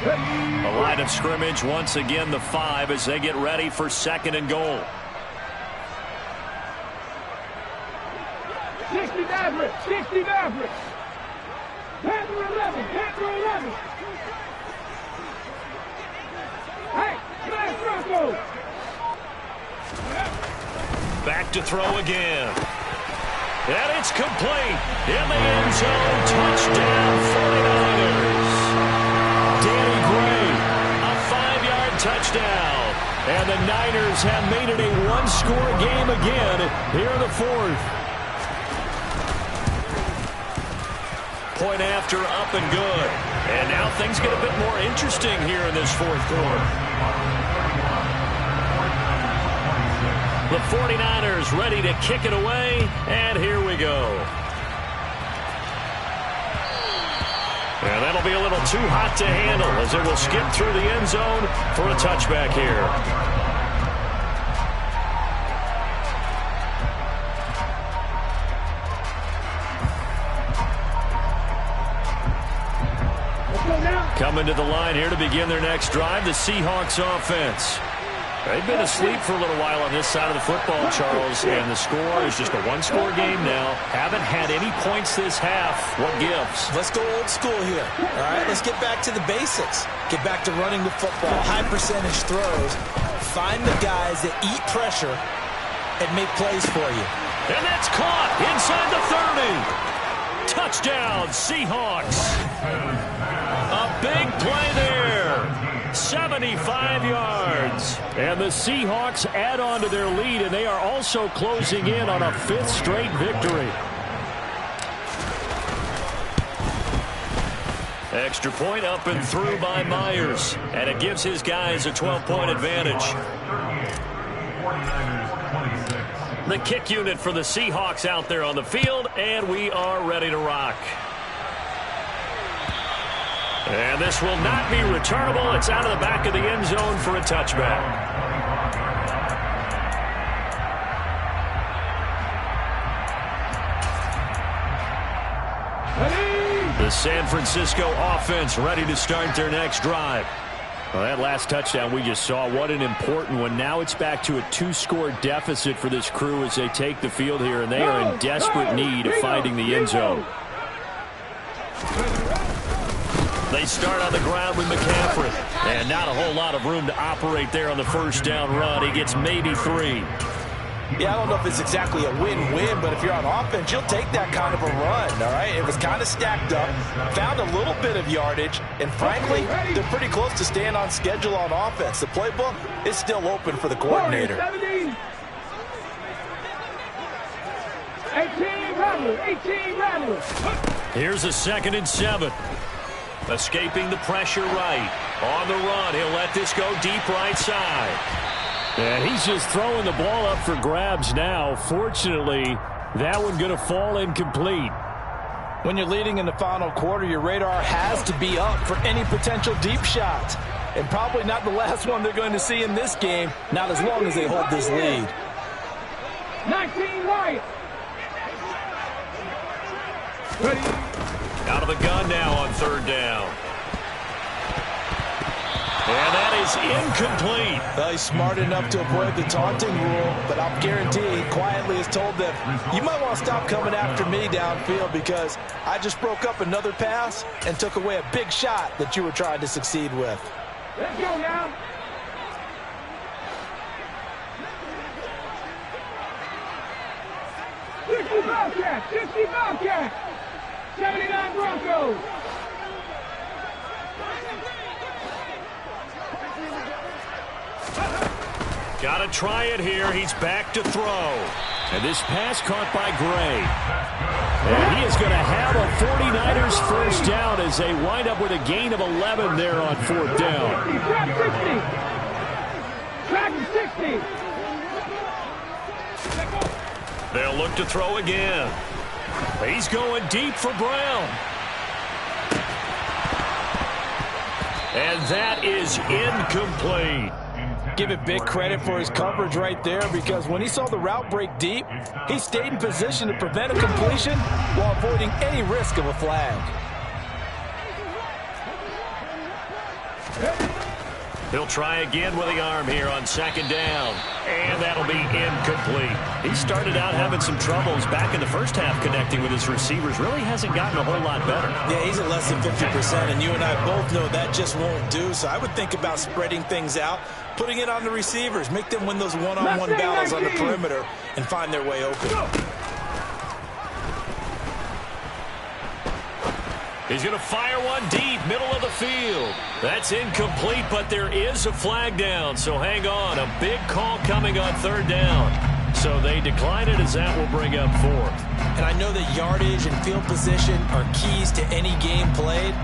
The line of scrimmage, once again, the 5 as they get ready for 2nd and goal. 60 Maverick, 60 Maverick. Panther 11, Panther 11. Hey, smash Bronco. Back to throw again. And it's complete. In the end zone, touchdown 49ers. Danny Gray, a 5-yard touchdown. And the Niners have made it a one-score game again here in the 4th. Point after, up and good. And now things get a bit more interesting here in this 4th quarter. The 49ers ready to kick it away, and here we go. And that'll be a little too hot to handle as it will skip through the end zone for a touchback here. Coming to the line here to begin their next drive, the Seahawks offense. They've been asleep for a little while on this side of the football, Charles, and the score is just a one-score game now. Haven't had any points this half. What gives? Let's go old school here. All right, let's get back to the basics. Get back to running the football, high-percentage throws. Find the guys that eat pressure and make plays for you. And that's caught inside the 30. Touchdown, Seahawks. A big play there. 75 yards. And the Seahawks add on to their lead, and they are also closing in on a 5th straight victory. Extra point up and through by Myers. And it gives his guys a 12-point advantage. The kick unit for the Seahawks out there on the field, and we are ready to rock. And this will not be returnable. It's out of the back of the end zone for a touchback. The San Francisco offense ready to start their next drive. Well, that last touchdown we just saw, what an important one. Now it's back to a 2-score deficit for this crew as they take the field here, and they are in desperate need of finding the end zone. They start on the ground with McCaffrey, and not a whole lot of room to operate there on the first down run. He gets maybe 3. Yeah, I don't know if it's exactly a win-win, but if you're on offense, you'll take that kind of a run, all right? It was kind of stacked up, found a little bit of yardage, and frankly, they're pretty close to staying on schedule on offense. The playbook is still open for the coordinator. 18 rattlers. Here's a 2nd and 7. Escaping the pressure right. On the run, he'll let this go deep right side. And he's just throwing the ball up for grabs now. Fortunately, that one going to fall incomplete. When you're leading in the final quarter, your radar has to be up for any potential deep shots. And probably not the last one they're going to see in this game, not as long as they hold this lead. 19 Wyatt. Out of the gun now on 3rd down. And that is incomplete. Well, he's smart enough to avoid the taunting rule, but I'll guarantee he quietly has told them, you might want to stop coming after me downfield because I just broke up another pass and took away a big shot that you were trying to succeed with. Let's go now. Bobcat, 60 Bobcat, 79 Broncos. Got to try it here. He's back to throw. And this pass caught by Gray. And he is going to have a 49ers first down as they wind up with a gain of 11 there on 4th down. Track 60. They'll look to throw again. He's going deep for Brown. And that is incomplete. Give it big credit for his coverage right there, because when he saw the route break deep, he stayed in position to prevent a completion while avoiding any risk of a flag. He'll try again with the arm here on second down. And that'll be incomplete. He started out having some troubles back in the first half connecting with his receivers. Really hasn't gotten a whole lot better. Yeah, he's at less than 50%, and you and I both know that just won't do. So I would think about spreading things out, putting it on the receivers, make them win those one-on-one battles on the perimeter and find their way open. He's going to fire one deep, middle of the field. That's incomplete, but there is a flag down, so hang on. A big call coming on third down. So they decline it as that will bring up fourth. And I know that yardage and field position are keys to any game played,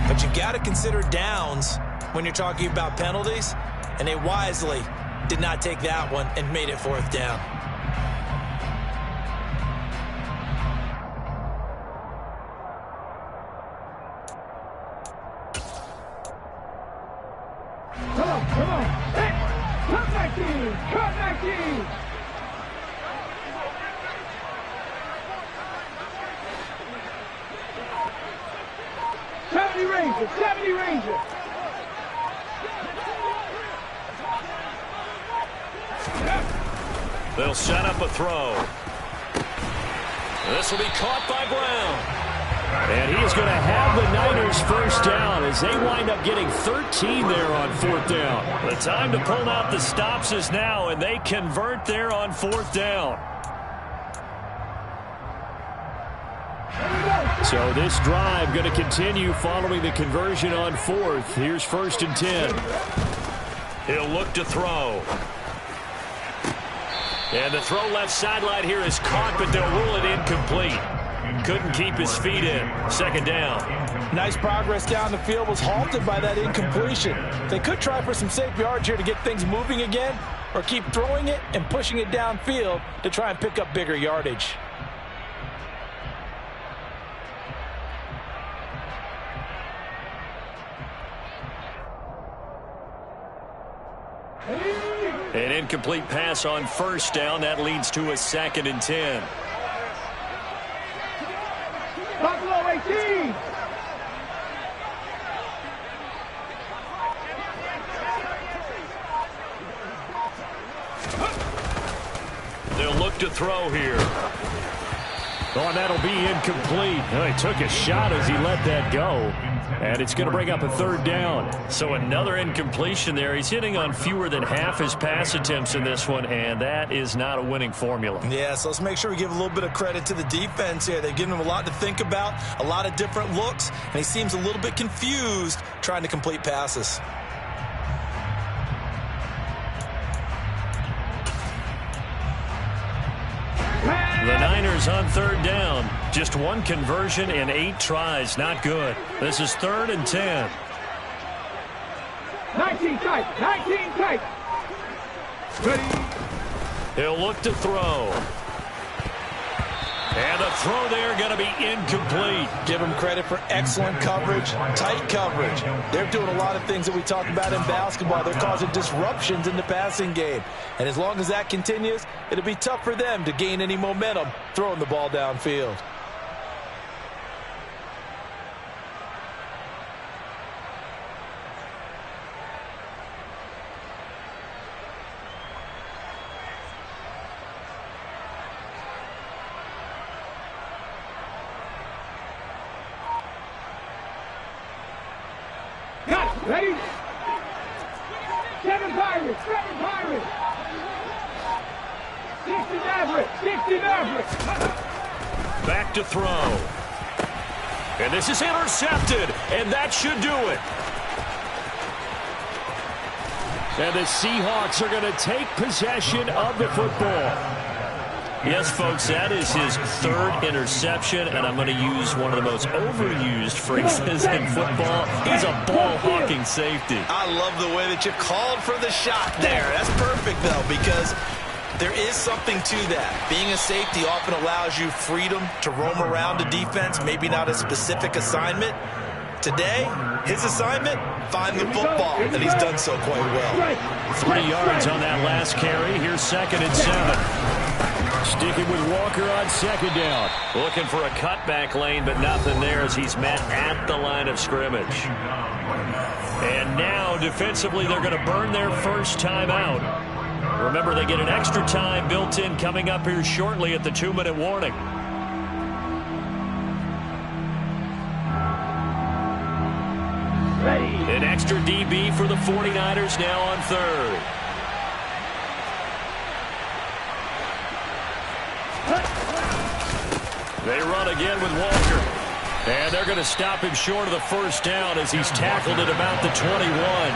but you've got to consider downs when you're talking about penalties, and they wisely did not take that one and made it fourth down. Come on. Hey, come back in. Come back in. '70 Rangers. They'll set up a throw. This will be caught by Brown. And he is going to have the Niners first down as they wind up getting 13 there on fourth down. The time to pull out the stops is now, and they convert there on fourth down. So this drive going to continue following the conversion on fourth. Here's first and 10. He'll look to throw. And the throw left sideline here is caught, but they'll rule it incomplete. Couldn't keep his feet in. Second down. Nice progress down the field, was halted by that incompletion. They could try for some safe yards here to get things moving again, or keep throwing it and pushing it downfield to try and pick up bigger yardage. An incomplete pass on first down. That leads to a second and 10. Buffalo 18. They'll look to throw here. Oh, and that'll be incomplete. Oh, he took a shot as he let that go. And it's going to bring up a third down. So another incompletion there. He's hitting on fewer than half his pass attempts in this one, and that is not a winning formula. Yeah, so let's make sure we give a little bit of credit to the defense here. They've given him a lot to think about, a lot of different looks, and he seems a little bit confused trying to complete passes. The Niners on third down. Just one conversion in 8 tries. Not good. This is third and 10. 19 tight. Ready. He'll look to throw. And the throw there going to be incomplete. Give them credit for excellent coverage, tight coverage. They're doing a lot of things that we talk about in basketball. They're causing disruptions in the passing game. And as long as that continues, it'll be tough for them to gain any momentum throwing the ball downfield. Ready? Seven Pirates. 60 Mavericks. Back to throw. And this is intercepted, and that should do it. And the Seahawks are going to take possession of the football. Yes, folks, that is his third interception, and I'm going to use one of the most overused phrases in football. He's a ball-hawking safety. I love the way that you called for the shot there. That's perfect, though, because there is something to that. Being a safety often allows you freedom to roam around the defense, maybe not a specific assignment. Today, his assignment, find the football, and he's done so quite well. 3 yards on that last carry. Here's 2nd and 7. Sticking with Walker on 2nd down. Looking for a cutback lane, but nothing there as he's met at the line of scrimmage. And now, defensively, they're going to burn their first time out. Remember, they get an extra time built in coming up here shortly at the 2-minute warning. Ready. An extra DB for the 49ers now on 3rd. They run again with Walker. And they're going to stop him short of the first down as he's tackled at about the 21.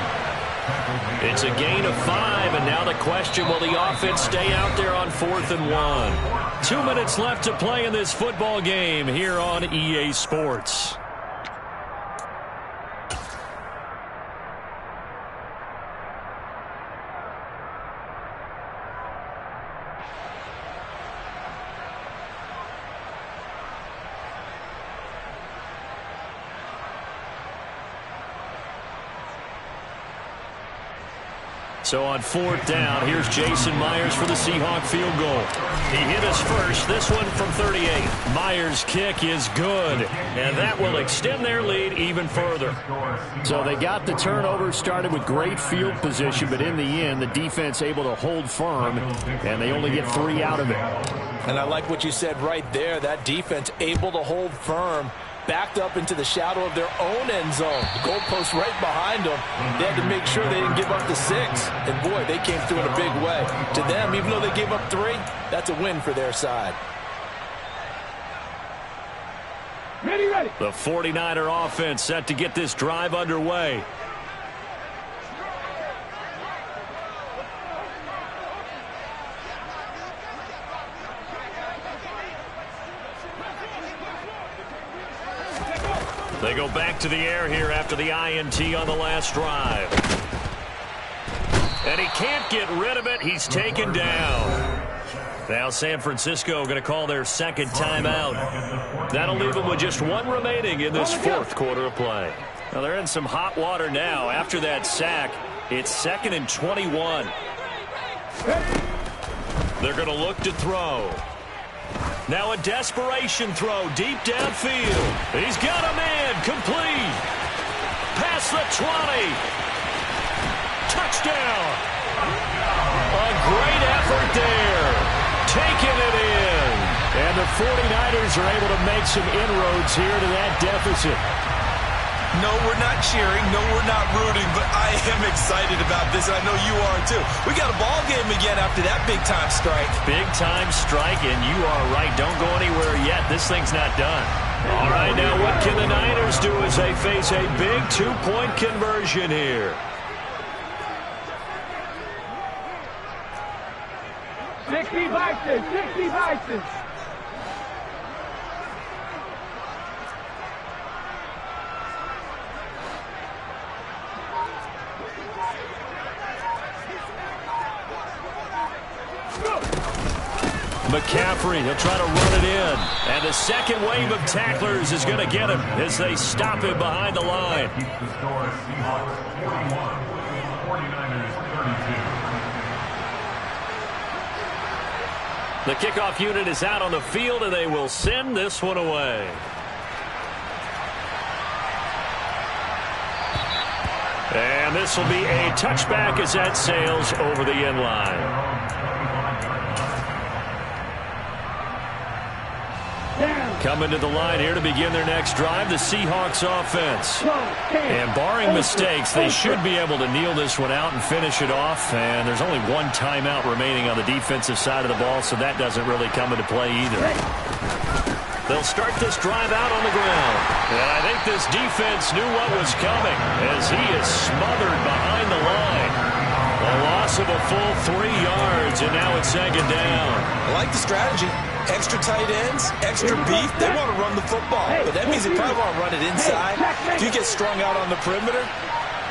It's a gain of 5, and now the question, will the offense stay out there on 4th and 1? 2 minutes left to play in this football game here on EA Sports. So on 4th down, here's Jason Myers for the Seahawk field goal. He hit us first, this one from 38. Myers' kick is good, and that will extend their lead even further. So they got the turnover, started with great field position, but in the end, the defense able to hold firm, and they only get 3 out of it. And I like what you said right there, that defense able to hold firm, backed up into the shadow of their own end zone. The goalpost right behind them. They had to make sure they didn't give up the 6. And, boy, they came through in a big way. To them, even though they gave up 3, that's a win for their side. Ready, ready. The 49er offense set to get this drive underway. They go back to the air here after the INT on the last drive. And he can't get rid of it. He's taken down. Now San Francisco going to call their 2nd timeout. That'll leave them with just 1 remaining in this 4th quarter of play. Now they're in some hot water now. After that sack, it's 2nd and 21. They're going to look to throw. Now a desperation throw deep downfield. He's got a man. Complete. Past the 20. Touchdown. A great effort there. Taking it in. And the 49ers are able to make some inroads here to that deficit. No, we're not cheering. No, we're not rooting. But I am excited about this. I know you are, too. We got a ball game again after that big-time strike. Big-time strike, and you are right. Don't go anywhere yet. This thing's not done. All right, now what can the Niners do as they face a big 2-point conversion here? 60 Bison, 60 Bison. McCaffrey, he'll try to run it in. And the second wave of tacklers is going to get him as they stop him behind the line. Keeps the score Seahawks 41, 49ers 32. The kickoff unit is out on the field, and they will send this one away. And this will be a touchback as that sails over the end line. Coming to the line here to begin their next drive, the Seahawks offense. And barring mistakes, they should be able to kneel this one out and finish it off. And there's only 1 timeout remaining on the defensive side of the ball, so that doesn't really come into play either. They'll start this drive out on the ground. And I think this defense knew what was coming as he is smothered behind the line. A loss of a full 3 yards, and now it's 2nd down. I like the strategy. Extra tight ends, extra beef. They want to run the football, but that means they probably want to run it inside. If you get strung out on the perimeter,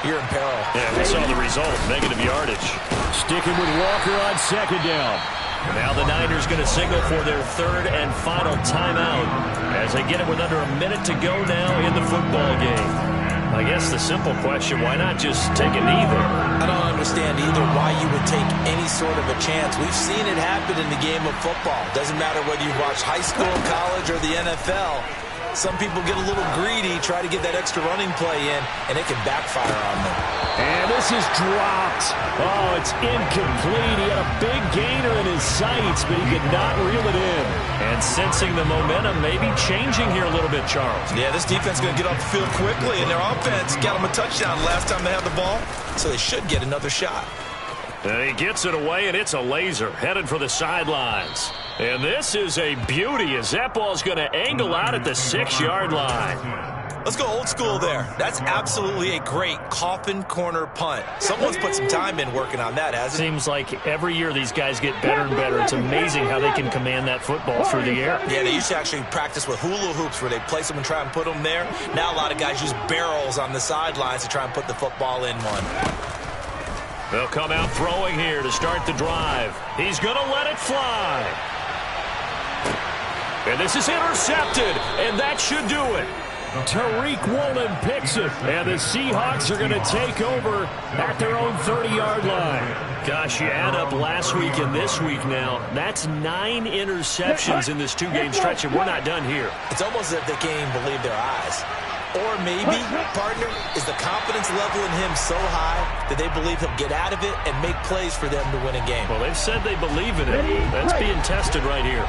you're in peril. Yeah, we saw the result, negative yardage. Sticking with Walker on 2nd down. Now the Niners going to signal for their third and final timeout as they get it with under a minute to go now in the football game. I guess the simple question, why not just take a knee there? I don't understand either why you would take any sort of a chance. We've seen it happen in the game of football. Doesn't matter whether you watch high school, college, or the NFL. Some people get a little greedy, try to get that extra running play in, and it can backfire on them. And this is dropped. Oh, it's incomplete. He had a big gainer in his sights, but he could not reel it in. And sensing the momentum maybe changing here a little bit, Charles. Yeah, this defense is going to get off the field quickly, and their offense got them a touchdown last time they had the ball, so they should get another shot. And he gets it away, and it's a laser headed for the sidelines. And this is a beauty as that ball's going to angle out at the 6-yard line. Let's go old school there. That's absolutely a great coffin corner punt. Someone's put some time in working on that, hasn't it? Seems like every year these guys get better and better. It's amazing how they can command that football through the air. Yeah, they used to actually practice with hula hoops where they place them and try and put them there. Now a lot of guys use barrels on the sidelines to try and put the football in one. They'll come out throwing here to start the drive. He's going to let it fly. And this is intercepted, and that should do it. Tariq Woolen picks it, and the Seahawks are going to take over at their own 30-yard line. Gosh, you add up last week and this week now, that's 9 interceptions in this 2-game stretch, and we're not done here. It's almost as if they can't even believe their eyes. Or maybe, partner, is the confidence level in him so high that they believe he'll get out of it and make plays for them to win a game. Well, they've said they believe in it. That's being tested right here.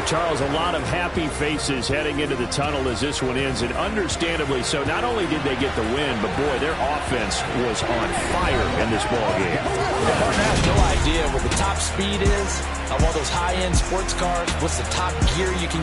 Charles, a lot of happy faces heading into the tunnel as this one ends, and understandably so. Not only did they get the win, but boy, their offense was on fire in this ball game. I have no idea what the top speed is on one of those high-end sports cars. What's the top gear you can